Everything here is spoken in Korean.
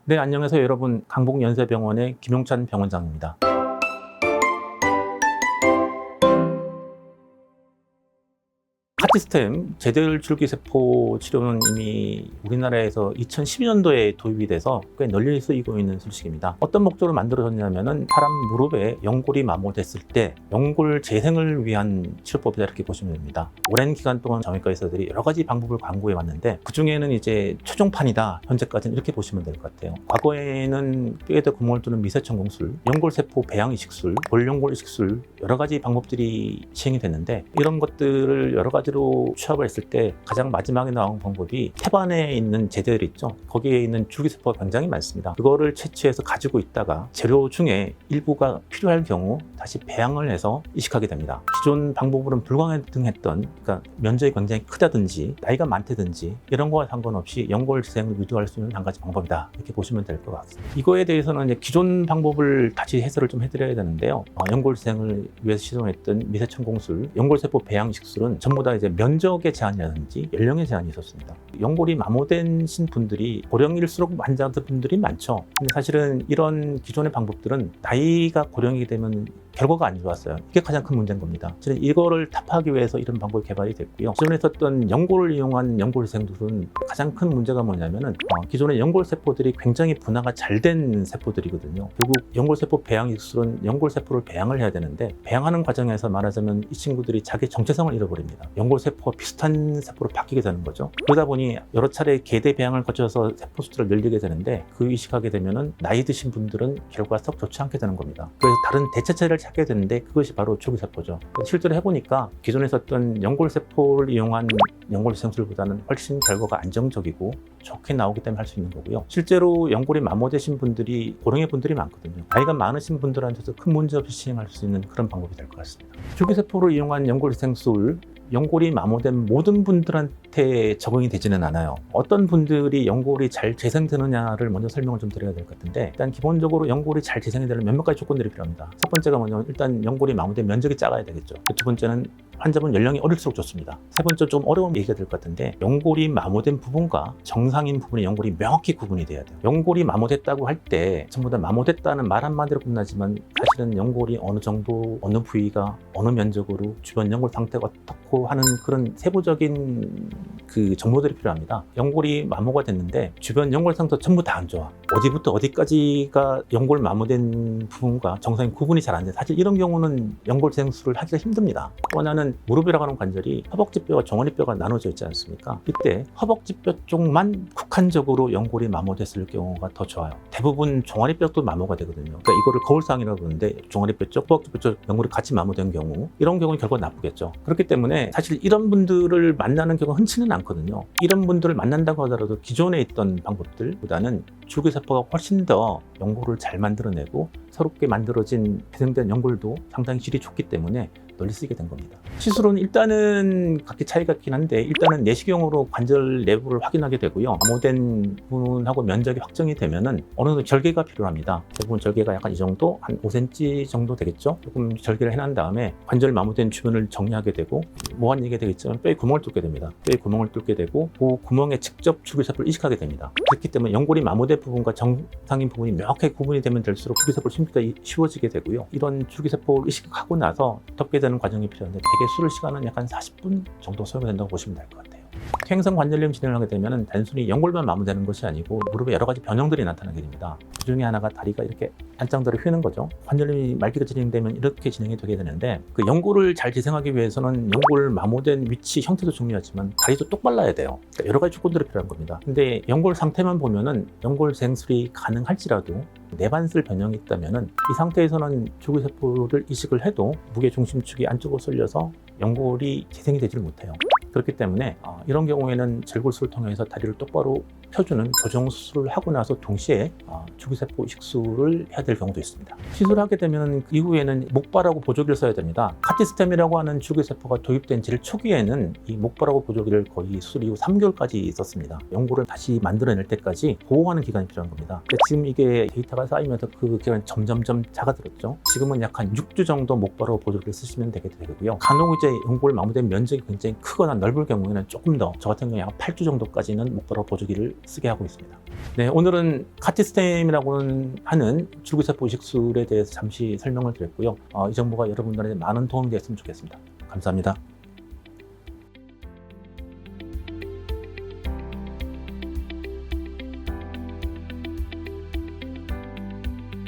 네, 안녕하세요 여러분. 강북연세병원의 김용찬 병원장입니다. 카티스템 제들 줄기세포 치료는 이미 우리나라에서 2012년도에 도입이 돼서 꽤 널리 쓰이고 있는 소식입니다. 어떤 목적으로 만들어졌냐면은 사람 무릎에 연골이 마모됐을 때 연골 재생을 위한 치료법이다 이렇게 보시면 됩니다. 오랜 기간 동안 정형외과 의사들이 여러 가지 방법을 강구해 왔는데 그 중에는 이제 최종판이다 현재까지는 이렇게 보시면 될 것 같아요. 과거에는 뼈에다 구멍을 뚫는 미세청 공술, 연골세포 배양 이식술, 골연골 이식술 여러 가지 방법들이 시행이 됐는데 이런 것들을 여러 가지로 취합을 했을 때 가장 마지막에 나온 방법이 태반에 있는 제들 있죠. 거기에 있는 줄기세포가 굉장히 많습니다. 그거를 채취해서 가지고 있다가 재료 중에 일부가 필요할 경우 다시 배양을 해서 이식하게 됩니다. 기존 방법으로는 불가능했던 그러니까 면적이 굉장히 크다든지 나이가 많다든지 이런 거와 상관없이 연골 재생을 유도할 수 있는 한 가지 방법이다 이렇게 보시면 될 것 같습니다. 이거에 대해서는 이제 기존 방법을 다시 해설을 좀 해드려야 되는데요. 연골 재생을 위해서 시도했던 미세청 공술, 연골세포 배양 이식술은 전부 다 이제 면적의 제한이라든지 연령의 제한이 있었습니다. 연골이 마모되신 분들이 고령일수록 환자분들이 많죠. 근데 사실은 이런 기존의 방법들은 나이가 고령이 되면 결과가 안 좋았어요. 이게 가장 큰 문제인 겁니다. 이거를 타파하기 위해서 이런 방법이 개발이 됐고요. 기존에 썼던 연골을 이용한 연골재생술은 가장 큰 문제가 뭐냐면은 기존의 연골세포들이 굉장히 분화가 잘 된 세포들이거든요. 결국 연골세포 배양 이식술은 연골세포를 배양을 해야 되는데 배양하는 과정에서 말하자면 이 친구들이 자기 정체성을 잃어버립니다. 연골세포와 비슷한 세포로 바뀌게 되는 거죠. 그러다 보니 여러 차례 계대 배양을 거쳐서 세포 수를 늘리게 되는데 그 이식하게 되면은 나이 드신 분들은 결과가 썩 좋지 않게 되는 겁니다. 그래서 다른 대체체를 찾게 되는데 그것이 바로 줄기세포죠. 실제로 해보니까 기존에 썼던 연골세포를 이용한 연골재생술보다는 훨씬 결과가 안정적이고 좋게 나오기 때문에 할 수 있는 거고요. 실제로 연골이 마모되신 분들이 고령의 분들이 많거든요. 나이가 많으신 분들한테도 큰 문제 없이 시행할 수 있는 그런 방법이 될 것 같습니다. 줄기세포를 이용한 연골재생술, 연골이 마모된 모든 분들한테 적용이 되지는 않아요. 어떤 분들이 연골이 잘 재생되느냐를 먼저 설명을 좀 드려야 될 것 같은데 일단 기본적으로 연골이 잘 재생이 되려면 몇몇 가지 조건들이 필요합니다. 첫 번째가 뭐냐면 일단 연골이 마모된 면적이 작아야 되겠죠. 두 번째는 환자분 연령이 어릴수록 좋습니다. 세 번째 좀 어려운 얘기가 될 것 같은데 연골이 마모된 부분과 정상인 부분의 연골이 명확히 구분이 돼야 돼요. 연골이 마모됐다고 할 때 전부 다 마모됐다는 말 한마디로 끝나지만 사실은 연골이 어느 정도 어느 부위가 어느 면적으로 주변 연골 상태가 어떻고 하는 그런 세부적인 그 정보들이 필요합니다. 연골이 마모가 됐는데 주변 연골 상태 전부 다 안 좋아. 어디부터 어디까지가 연골 마모된 부분과 정상인 구분이 잘 안 돼. 사실 이런 경우는 연골 재생술을 하기가 힘듭니다. 또 하나는 무릎이라고 하는 관절이 허벅지뼈와 종아리뼈가 나눠져 있지 않습니까? 이때 허벅지뼈 쪽만 국한적으로 연골이 마모됐을 경우가 더 좋아요. 대부분 종아리뼈도 마모가 되거든요. 그러니까 이거를 거울상이라고 그러는데 종아리뼈 쪽, 허벅지뼈 쪽 연골이 같이 마모된 경우 이런 경우는 결과가 나쁘겠죠. 그렇기 때문에 사실 이런 분들을 만나는 경우가 흔치는 않거든요. 이런 분들을 만난다고 하더라도 기존에 있던 방법들보다는 줄기세포가 훨씬 더 연골을 잘 만들어내고 새롭게 만들어진 배생된 연골도 상당히 질이 좋기 때문에 널리 쓰이게 된 겁니다. 시술은 일단은 각기 차이가 있긴 한데 일단은 내시경으로 관절 내부를 확인하게 되고요. 마모된 부분하고 면적이 확정이 되면은 어느 정도 절개가 필요합니다. 대부분 절개가 약간 이 정도 한 5cm 정도 되겠죠. 조금 절개를 해놓은 다음에 관절 마모된 주변을 정리하게 되고 뭐한 얘기가 되겠지만 뼈에 구멍을 뚫게 됩니다. 뼈에 구멍을 뚫게 되고 그 구멍에 직접 줄기세포를 이식하게 됩니다. 그렇기 때문에 연골이 마모된 부분과 정상인 부분이 명확하게 구분이 되면 될수록 줄기세포를 심기가 쉬워지게 되고요. 이런 줄기세포를 이식하고 나서 덮게 되는 과정이 필요한데 대개 수술 시간은 약간 40분 정도 소요가 된다고 보시면 될 것 같아요. 퇴행성 관절염 진행을 하게 되면 단순히 연골만 마모되는 것이 아니고 무릎에 여러 가지 변형들이 나타나게 됩니다. 그 중에 하나가 다리가 이렇게 안짱들어 휘는 거죠. 관절염이 말기가 진행되면 이렇게 진행이 되게 되는데 그 연골을 잘 재생하기 위해서는 연골 마모된 위치 형태도 중요하지만 다리도 똑발라야 돼요. 그러니까 여러 가지 조건들이 필요한 겁니다. 근데 연골 상태만 보면은 연골 재생술이 가능할지라도 내반슬 변형이 있다면은 이 상태에서는 줄기세포를 이식을 해도 무게 중심축이 안쪽으로 쏠려서 연골이 재생이 되지를 못해요. 그렇기 때문에 이런 경우에는 절골술을 통해서 다리를 똑바로 펴주는 교정 수술을 하고 나서 동시에 줄기세포 이식술을 해야 될 경우도 있습니다. 시술하게 되면 그 이후에는 목발하고 보조기를 써야 됩니다. 카티스템이라고 하는 줄기세포가 도입된 제일 초기에는 이 목발하고 보조기를 거의 수술 이후 3개월까지 썼습니다. 연골을 다시 만들어낼 때까지 보호하는 기간이 필요한 겁니다. 지금 이게 데이터가 쌓이면서 그 기간이 점점점 작아들었죠. 지금은 약 한 6주 정도 목발하고 보조기를 쓰시면 되게 되고요. 간혹 이제 연골 마모된 면적이 굉장히 크거나 넓을 경우에는 조금 더 저 같은 경우에 약 8주 정도까지는 목발하고 보조기를 쓰게 하고 있습니다. 네, 오늘은 카티스템이라고 하는 줄기세포 이식술에 대해서 잠시 설명을 드렸고요. 이 정보가 여러분들에게 많은 도움이 됐으면 좋겠습니다. 감사합니다.